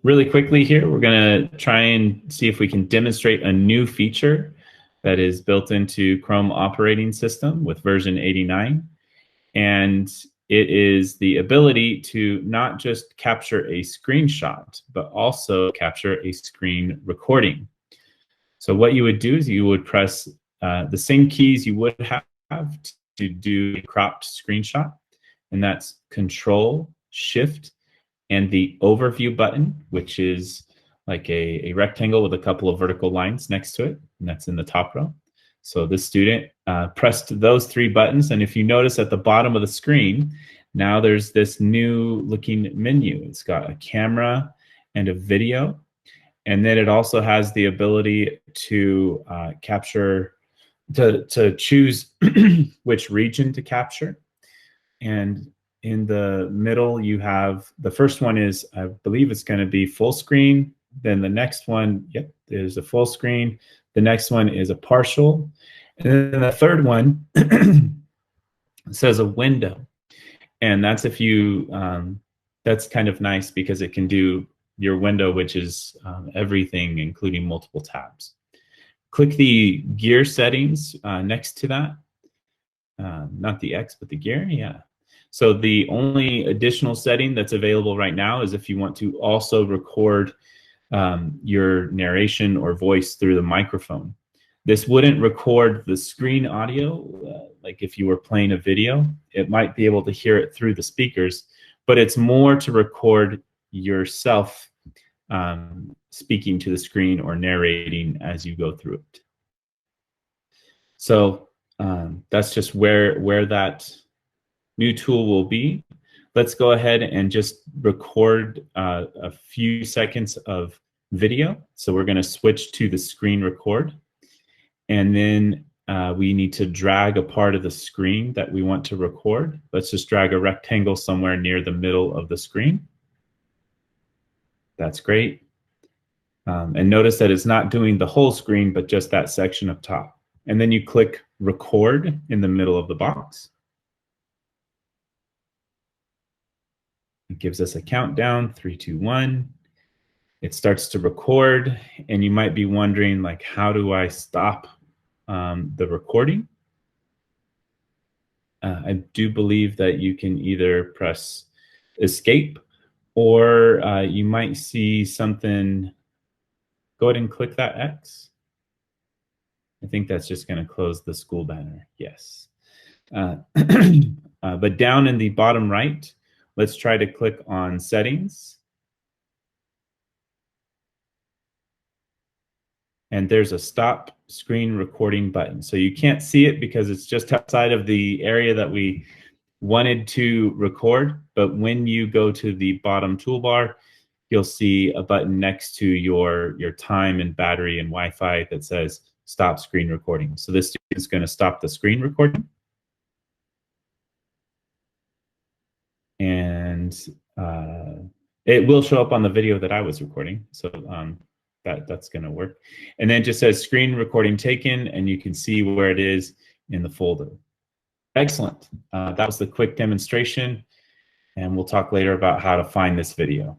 really quickly here, we're going to try and see if we can demonstrate a new feature that is built into Chrome operating system with version 89. And it is the ability to not just capture a screenshot, but also capture a screen recording. So what you would do is you would press the same keys you would have to do a cropped screenshot, and that's Control, Shift, and the overview button, which is like a rectangle with a couple of vertical lines next to it, and that's in the top row. So this student pressed those three buttons, and if you notice at the bottom of the screen, now there's this new looking menu. It's got a camera and a video, and then it also has the ability to capture, to choose which region to capture. And in the middle, you have, the first one is, I believe it's going to be full screen. Then the next one, yep, there's a full screen. The next one is a partial. And then the third one says a window. And that's if you, that's kind of nice because it can do your window, which is everything, including multiple tabs. Click the gear settings next to that. Not the X, but the gear, yeah. So the only additional setting that's available right now is if you want to also record your narration or voice through the microphone. This wouldn't record the screen audio, like if you were playing a video. It might be able to hear it through the speakers, but it's more to record yourself speaking to the screen or narrating as you go through it. So that's just where that new tool will be. Let's go ahead and just record a few seconds of video. So we're going to switch to the screen record. And then we need to drag a part of the screen that we want to record. Let's just drag a rectangle somewhere near the middle of the screen. That's great. And notice that it's not doing the whole screen, but just that section up top. And then you click record in the middle of the box. It gives us a countdown, 3, 2, 1. It starts to record, and you might be wondering, like, how do I stop the recording? I do believe that you can either press escape, or you might see something. Go ahead and click that X. I think that's just going to close the school banner. Yes. But down in the bottom right, let's try to click on settings. And there's a stop screen recording button. So you can't see it because it's just outside of the area that we wanted to record. But when you go to the bottom toolbar, you'll see a button next to your time and battery and Wi-Fi that says stop screen recording. So this is going to stop the screen recording. And it will show up on the video that I was recording. So that's going to work. And then it just says screen recording taken, and you can see where it is in the folder. Excellent. That was the quick demonstration, and we'll talk later about how to find this video.